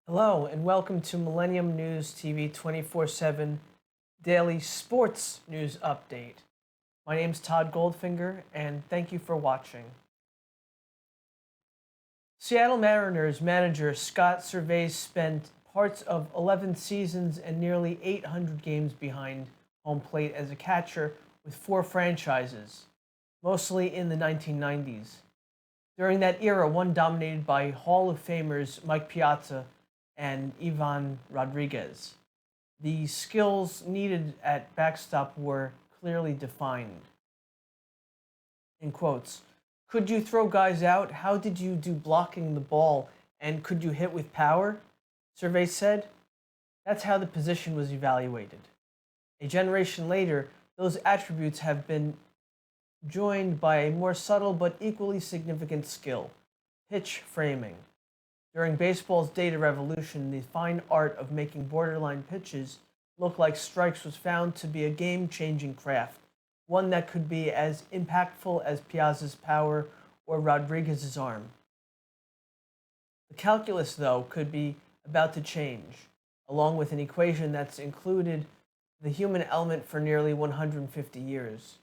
Hello, and welcome to Millennium News TV 24/7 Daily Sports News Update. My name's Todd Goldfinger, and thank you for watching. Seattle Mariners manager Scott Servais spent parts of 11 seasons and nearly 800 games behind home plate as a catcher with four franchises, mostly in the 1990s. During that era, one dominated by Hall of Famers Mike Piazza and Ivan Rodriguez. The skills needed at backstop were clearly defined. In quotes, could you throw guys out? How did you do blocking the ball? And could you hit with power? Servais said. That's how the position was evaluated. A generation later, those attributes have been joined by a more subtle but equally significant skill, pitch framing. During baseball's data revolution, the fine art of making borderline pitches look like strikes was found to be a game-changing craft, one that could be as impactful as Piazza's power or Rodriguez's arm. The calculus, though, could be about to change, along with an equation that's included the human element for nearly 150 years.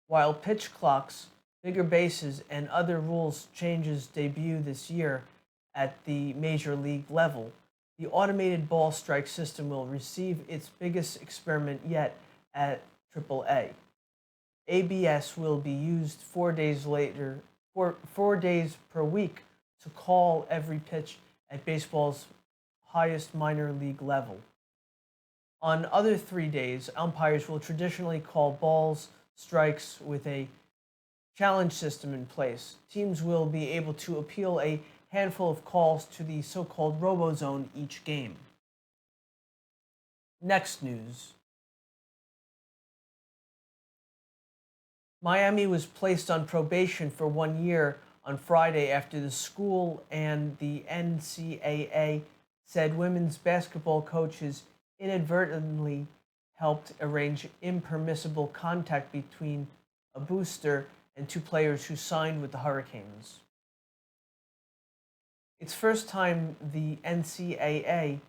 While pitch clocks, bigger bases, and other rules changes debut this year at the major league level, the automated ball strike system will receive its biggest experiment yet at AAA. ABS will be used 4 days later, 4 days per week to call every pitch at baseball's highest minor league level. On other 3 days, umpires will traditionally call balls, strikes with a challenge system in place. Teams will be able to appeal a handful of calls to the so-called RoboZone each game. Next news. Miami was placed on probation for 1 year on Friday after the school and the NCAA said women's basketball coaches inadvertently helped arrange impermissible contact between a booster and two players who signed with the Hurricanes. It's first time the NCAA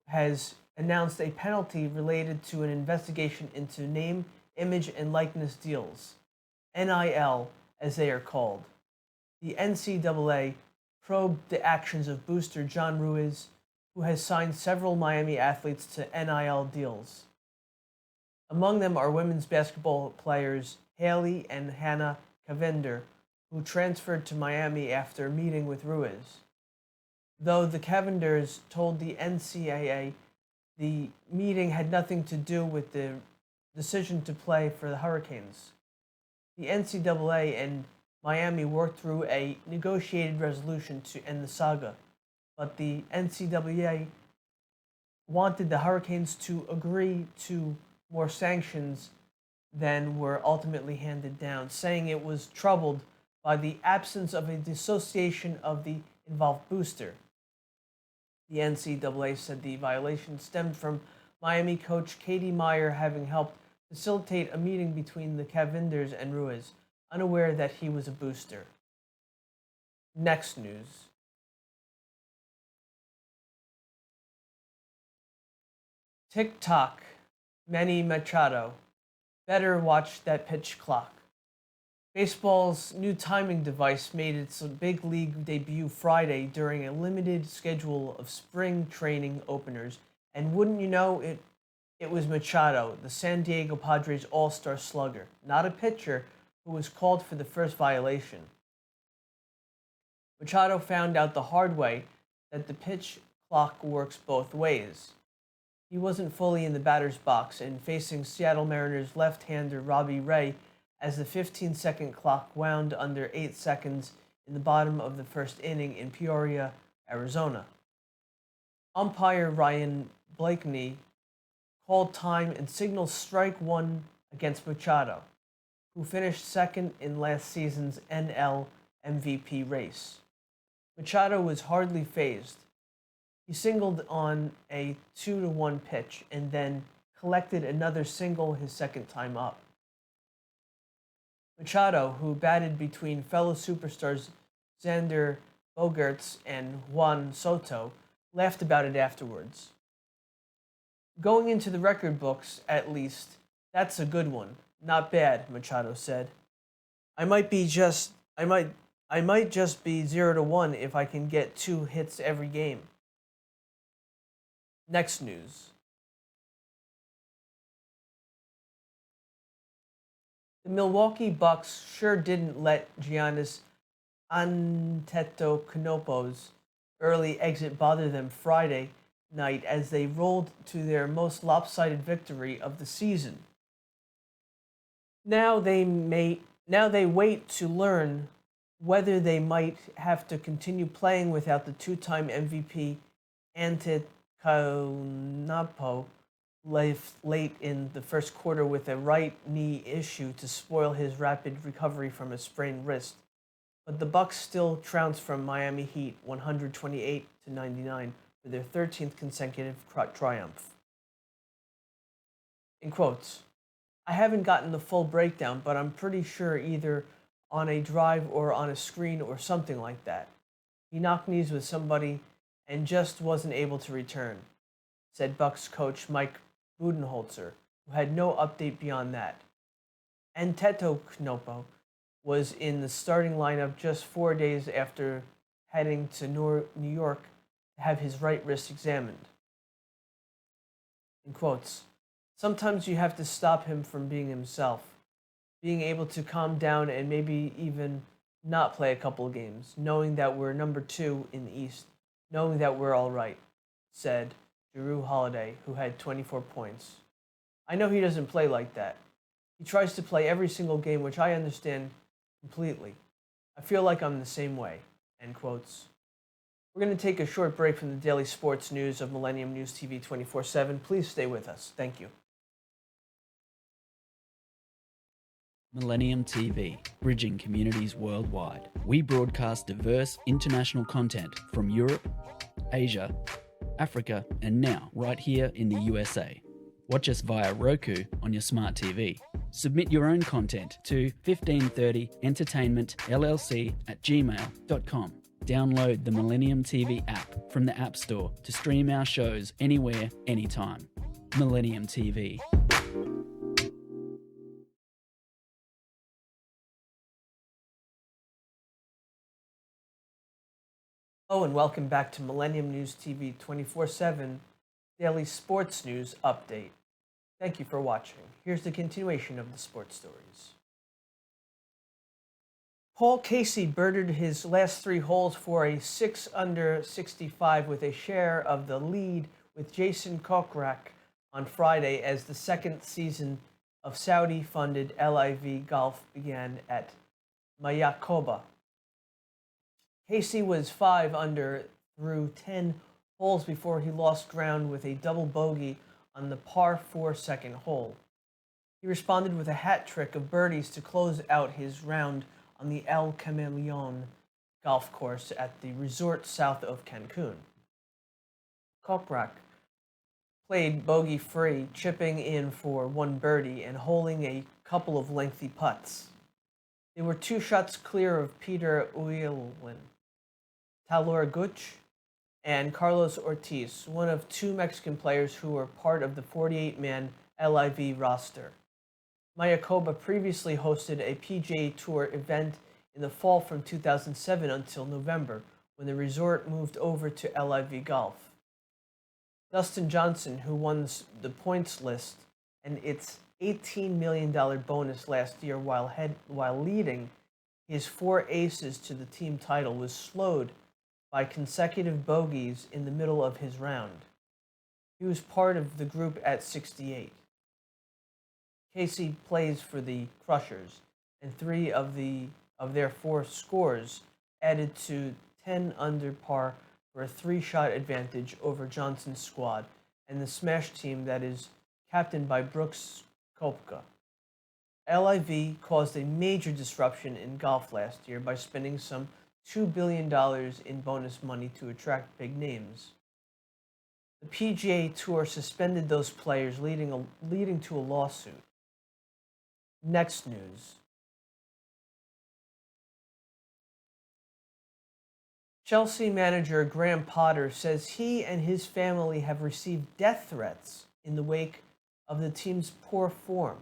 has announced a penalty related to an investigation into name, image, and likeness deals, NIL as they are called. The NCAA probed the actions of booster John Ruiz, who has signed several Miami athletes to NIL deals. Among them are women's basketball players Haley and Hannah Cavinder, who transferred to Miami after meeting with Ruiz. Though the Cavinders told the NCAA the meeting had nothing to do with the decision to play for the Hurricanes. The NCAA and Miami worked through a negotiated resolution to end the saga, but the NCAA wanted the Hurricanes to agree to more sanctions than were ultimately handed down, saying it was troubled by the absence of a dissociation of the involved booster. The NCAA said the violation stemmed from Miami coach Katie Meyer having helped facilitate a meeting between the Cavinders and Ruiz, unaware that he was a booster. Next news. TikTok, Manny Machado. Better watch that pitch clock. Baseball's new timing device made its big league debut Friday during a limited schedule of spring training openers, and wouldn't you know it was Machado, the San Diego Padres all-star slugger, not a pitcher, who was called for the first violation. Machado found out the hard way that the pitch clock works both ways. He wasn't fully in the batter's box and facing Seattle Mariners left-hander Robbie Ray as the 15-second clock wound under 8 seconds in the bottom of the first inning in Peoria, Arizona. Umpire Ryan Blakeney called time and signaled strike one against Machado, who finished second in last season's NL MVP race. Machado was hardly phased. He singled on a 2-1 pitch and then collected another single his second time up. Machado, who batted between fellow superstars Xander Bogaerts and Juan Soto, laughed about it afterwards. Going into the record books, at least, that's a good one. Not bad, Machado said. I might be just I might I might just be 0 to 1 if I can get 2 hits every game. Next news. The Milwaukee Bucks sure didn't let Giannis Antetokounmpo's early exit bother them Friday night as they rolled to their most lopsided victory of the season. Now they wait to learn whether they might have to continue playing without the two-time MVP Antetokounmpo late in the first quarter with a right knee issue to spoil his rapid recovery from a sprained wrist. But the Bucks still trounced from Miami Heat 128-99 for their 13th consecutive triumph. In quotes, I haven't gotten the full breakdown, but I'm pretty sure either on a drive or on a screen or something like that. He knocked knees with somebody and just wasn't able to return, said Bucks coach Mike Budenholzer, who had no update beyond that. Antetokounmpo was in the starting lineup just 4 days after heading to New York to have his right wrist examined. In quotes, sometimes you have to stop him from being himself, being able to calm down and maybe even not play a couple of games, knowing that we're number 2 in the East, knowing that we're all right, said Jrue Holiday, who had 24 points. I know he doesn't play like that. He tries to play every single game, which I understand completely. I feel like I'm the same way. End quotes. We're going to take a short break from the daily sports news of Millennium News TV 24/7. Please stay with us. Thank you. Millennium TV, bridging communities worldwide. We broadcast diverse international content from Europe, Asia, Africa, and now right here in the USA. Watch us via Roku on your smart TV. Submit your own content to 1530entertainmentllc@gmail.com. Download the Millennium TV app from the App Store to stream our shows anywhere, anytime. Millennium TV. Hello and welcome back to Millennium News TV 24/7 Daily Sports News Update. Thank you for watching. Here's the continuation of the sports stories. Paul Casey birdied his last 3 holes for a 6 under 65 with a share of the lead with Jason Kokrak on Friday as the second season of Saudi-funded LIV Golf began at Mayakoba. Casey was 5 under through 10 holes before he lost ground with a double bogey on the par 4 second hole. He responded with a hat trick of birdies to close out his round on the El Camaleon golf course at the resort south of Cancun. Kokrak played bogey-free, chipping in for 1 birdie and holing a couple of lengthy putts. They were 2 shots clear of Peter Uilwin, Talor Guch, and Carlos Ortiz, one of 2 Mexican players who were part of the 48-man LIV roster. Mayakoba previously hosted a PGA Tour event in the fall from 2007 until November, when the resort moved over to LIV Golf. Dustin Johnson, who won the points list and its $18 million bonus last year while leading his 4 aces to the team title, was slowed by consecutive bogeys in the middle of his round. He was part of the group at 68. Casey plays for the Crushers, and 3 of their 4 scores added to 10 under par for a 3-shot advantage over Johnson's squad and the Smash team that is captained by Brooks Koepka. LIV caused a major disruption in golf last year by spending some $2 billion in bonus money to attract big names. The PGA Tour suspended those players, leading to a lawsuit. Next news. Chelsea manager Graham Potter says he and his family have received death threats in the wake of the team's poor form.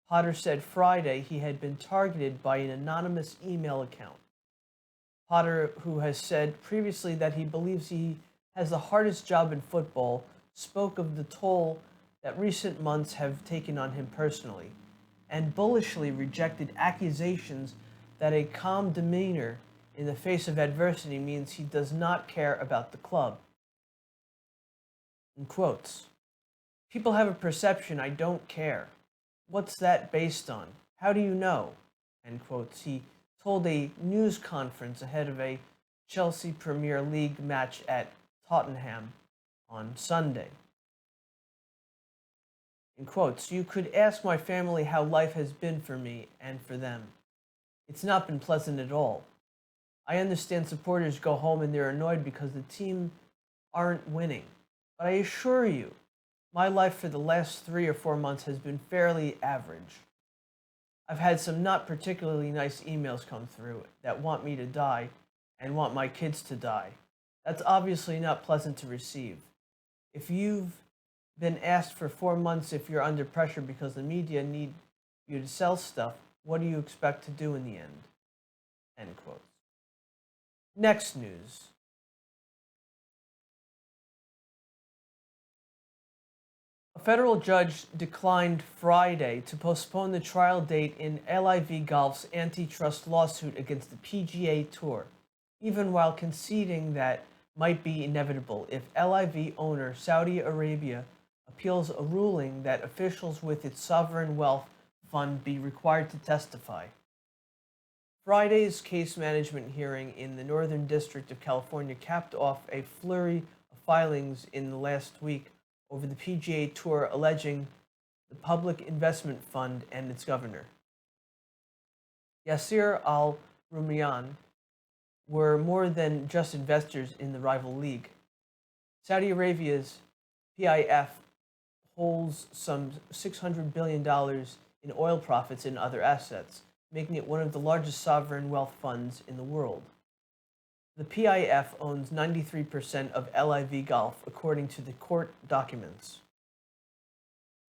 Potter said Friday he had been targeted by an anonymous email account. Potter, who has said previously that he believes he has the hardest job in football, spoke of the toll that recent months have taken on him personally, and bullishly rejected accusations that a calm demeanor in the face of adversity means he does not care about the club. In quotes, "People have a perception I don't care. What's that based on? How do you know?" End quotes. He told a news conference ahead of a Chelsea Premier League match at Tottenham on Sunday. In quotes, "You could ask my family how life has been for me and for them. It's not been pleasant at all. I understand supporters go home and they're annoyed because the team aren't winning. But I assure you, my life for the last 3 or 4 months has been fairly average. I've had some not particularly nice emails come through that want me to die and want my kids to die. That's obviously not pleasant to receive. If you've been asked for 4 months if you're under pressure because the media need you to sell stuff, what do you expect to do in the end?" End quotes. Next news. A federal judge declined Friday to postpone the trial date in LIV Golf's antitrust lawsuit against the PGA Tour, even while conceding that might be inevitable if LIV owner Saudi Arabia appeals a ruling that officials with its sovereign wealth fund be required to testify. Friday's case management hearing in the Northern District of California capped off a flurry of filings in the last week over the PGA Tour alleging the Public Investment Fund and its governor, Yasser Al Rumayyan, were more than just investors in the rival league. Saudi Arabia's PIF holds some $600 billion in oil profits and other assets, making it one of the largest sovereign wealth funds in the world. The PIF owns 93% of LIV Golf, according to the court documents.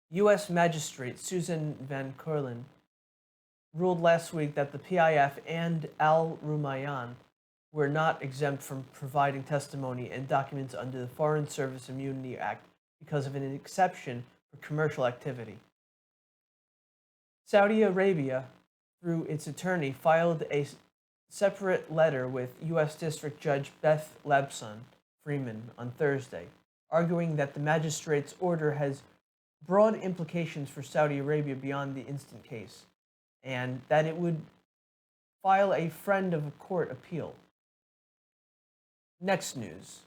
U.S. Magistrate Susan Van Corlin ruled last week that the PIF and Al Rumayyan were not exempt from providing testimony and documents under the Foreign Service Immunity Act because of an exception for commercial activity. Saudi Arabia, through its attorney, filed a separate letter with U.S. District Judge Beth Labson Freeman on Thursday, arguing that the magistrate's order has broad implications for Saudi Arabia beyond the instant case, and that it would file a friend of court appeal. Next news.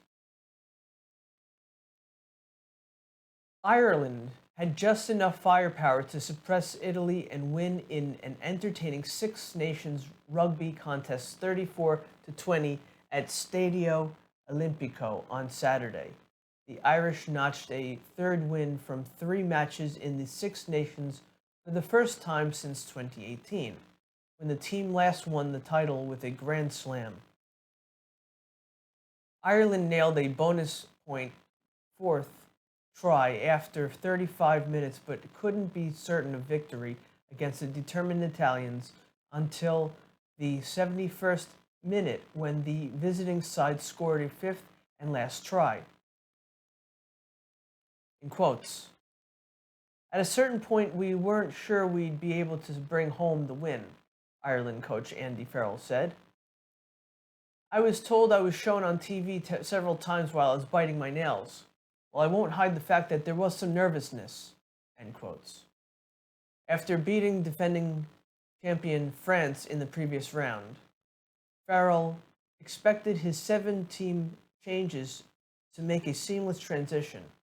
Ireland had just enough firepower to suppress Italy and win in an entertaining Six Nations rugby contest 34-20 at Stadio Olimpico on Saturday. The Irish notched a third win from 3 matches in the Six Nations for the first time since 2018, when the team last won the title with a Grand Slam. Ireland nailed a bonus point fourth try after 35 minutes, but couldn't be certain of victory against the determined Italians until the 71st minute, when the visiting side scored a fifth and last try. In quotes, "At a certain point, we weren't sure we'd be able to bring home the win," Ireland coach Andy Farrell said. "I was told I was shown on TV several times while I was biting my nails. Well, I won't hide the fact that there was some nervousness." End quotes. After beating defending champion France in the previous round, Farrell expected his 7-team changes to make a seamless transition.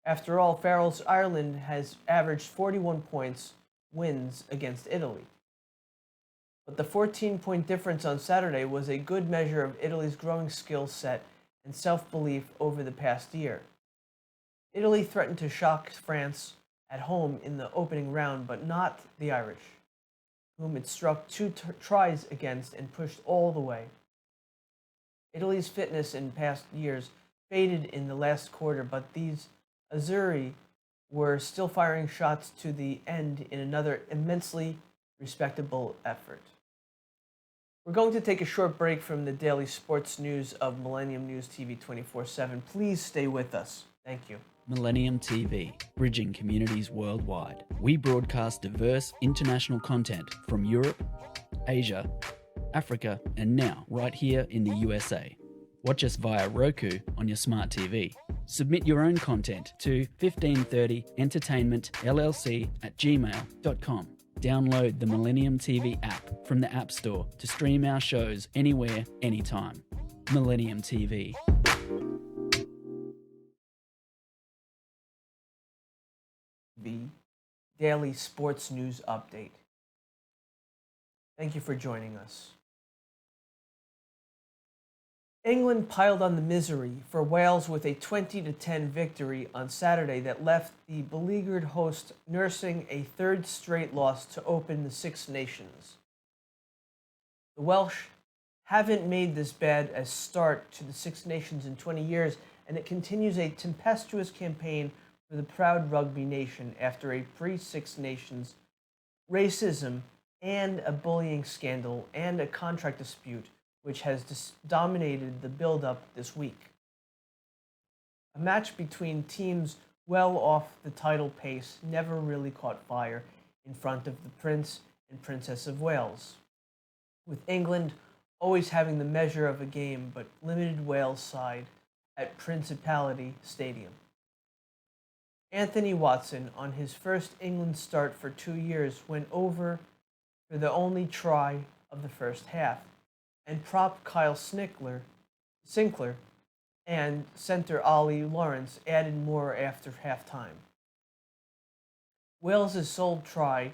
After all, Farrell's Ireland has averaged 41 points wins against Italy. But the 14-point difference on Saturday was a good measure of Italy's growing skill set and self-belief over the past year. Italy threatened to shock France at home in the opening round, but not the Irish, whom it struck 2 tries against and pushed all the way. Italy's fitness in past years faded in the last quarter, but these Azzurri were still firing shots to the end in another immensely respectable effort. We're going to take a short break from the daily sports news of Millennium News TV 24/7. Please stay with us. Thank you. Millennium TV, bridging communities worldwide. We broadcast diverse international content from Europe, Asia, Africa, and now right here in the USA. Watch us via Roku on your smart TV. Submit your own content to 1530entertainmentllc@gmail.com. Download the Millennium TV app from the App Store to stream our shows anywhere, anytime. Millennium TV. The daily sports news update. Thank you for joining us. England piled on the misery for Wales with a 20-10 victory on Saturday that left the beleaguered host nursing a third straight loss to open the Six Nations. The Welsh haven't made this bad a start to the Six Nations in 20 years, and it continues a tempestuous campaign for the proud rugby nation after a pre-Six Nations racism and a bullying scandal and a contract dispute which has dominated the build-up this week. A match between teams well off the title pace never really caught fire in front of the Prince and Princess of Wales, with England always having the measure of a game but limited Wales side at Principality Stadium. Anthony Watson, on his first England start for 2 years, went over for the only try of the first half, and prop Kyle Sinclair and center Ollie Lawrence added more after halftime. Wales' sole try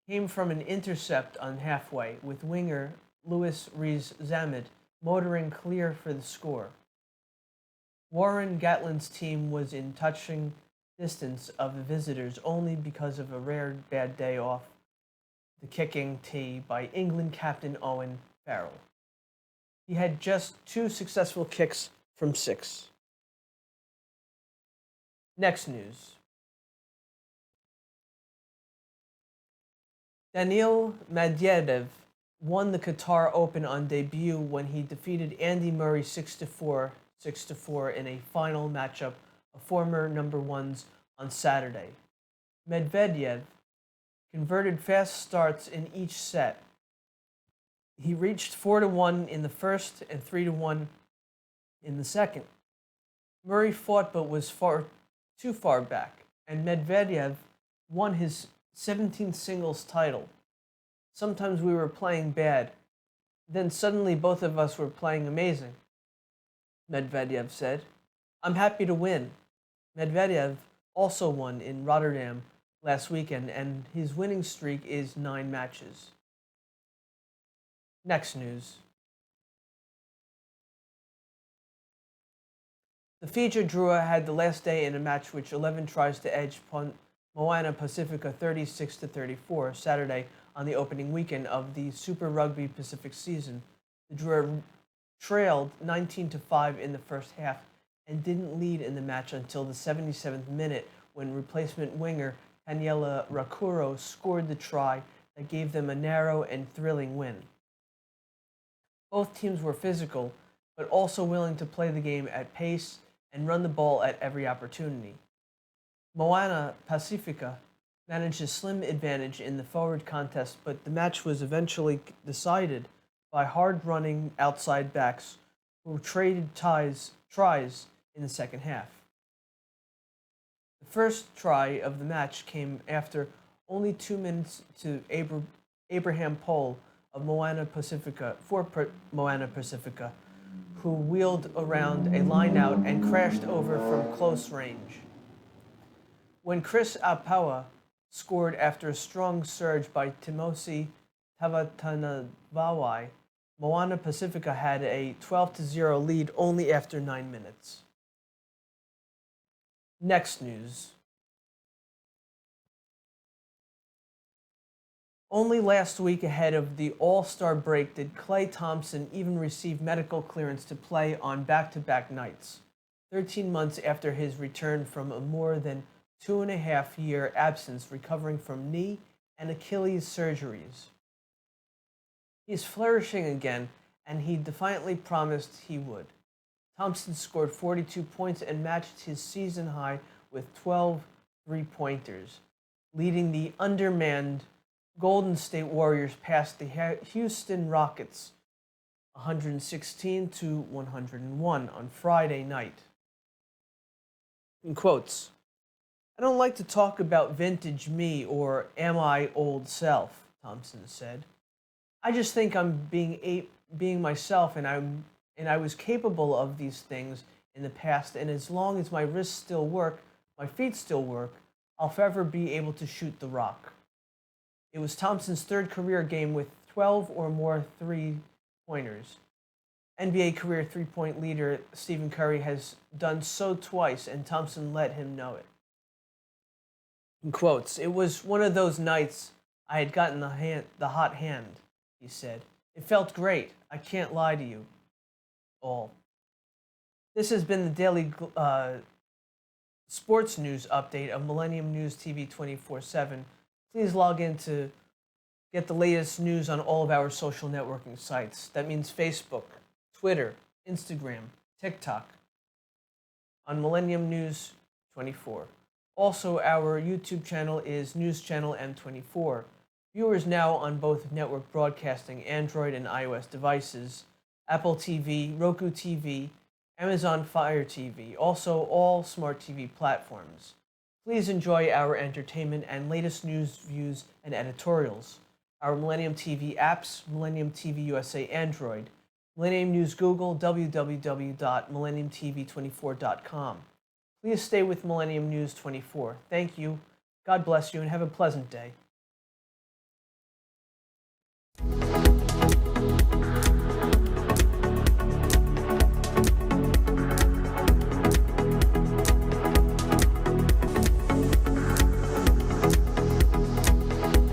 came from an intercept on halfway, with winger Lewis Rees-Zammit motoring clear for the score. Warren Gatland's team was in touching distance of the visitors only because of a rare bad day off the kicking tee by England captain Owen Farrell. He had just 2 successful kicks from 6. Next news. Daniil Medvedev won the Qatar Open on debut when he defeated Andy Murray 6-4 in a final matchup of former number ones on Saturday. Medvedev converted fast starts in each set. He reached 4-1 in the first and 3-1 in the second. Murray fought but was too far back, and Medvedev won his 17th singles title. Sometimes we were playing bad. Then suddenly both of us were playing amazing, Medvedev said. I'm happy to win. Medvedev also won in Rotterdam last weekend, and his winning streak is 9 matches. Next news. The Fiji Drua had the last day in a match which 11 tries to edge Moana Pacifica 36-34 Saturday on the opening weekend of the Super Rugby Pacific season. The Drua trailed 19-5 in the first half and didn't lead in the match until the 77th minute when replacement winger Daniela Rakuro scored the try that gave them a narrow and thrilling win. Both teams were physical, but also willing to play the game at pace and run the ball at every opportunity. Moana Pacifica managed a slim advantage in the forward contest, but the match was eventually decided by hard-running outside backs who traded tries in the second half. The first try of the match came after only 2 minutes to Abraham Pohl of Moana Pacifica, who wheeled around a line-out and crashed over from close range. When Chris Apawa scored after a strong surge by Timosi Tavatanavawai, Moana Pacifica had a 12-0 lead only after 9 minutes. Next news. Only last week, ahead of the All-Star break, did Klay Thompson even receive medical clearance to play on back-to-back nights, 13 months after his return from a more than 2.5-year absence recovering from knee and Achilles surgeries. He's flourishing again, and he defiantly promised he would. Thompson scored 42 points and matched his season high with 12 three-pointers, leading the undermanned Golden State Warriors past the Houston Rockets 116-101 on Friday night. In quotes, "I don't like to talk about vintage me or am I old self," Thompson said. "I just think I'm being myself, and I was capable of these things in the past, and as long as my wrists still work, my feet still work, I'll forever be able to shoot the rock." It was Thompson's third career game with 12 or more three-pointers. NBA career three-point leader Stephen Curry has done so twice, and Thompson let him know it. In quotes, "It was one of those nights I had gotten the hot hand," he said. "It felt great. I can't lie to you all." This has been the daily sports news update of Millennium News TV 24/7. Please log in to get the latest news on all of our social networking sites. That means Facebook, Twitter, Instagram, TikTok, on Millennium News 24. Also, our YouTube channel is News Channel M24. Viewers now on both network broadcasting Android and iOS devices, Apple TV, Roku TV, Amazon Fire TV, also all smart TV platforms. Please enjoy our entertainment and latest news, views, and editorials. Our Millennium TV apps, Millennium TV USA Android, Millennium News Google, www.millenniumtv24.com. Please stay with Millennium News 24. Thank you. God bless you and have a pleasant day.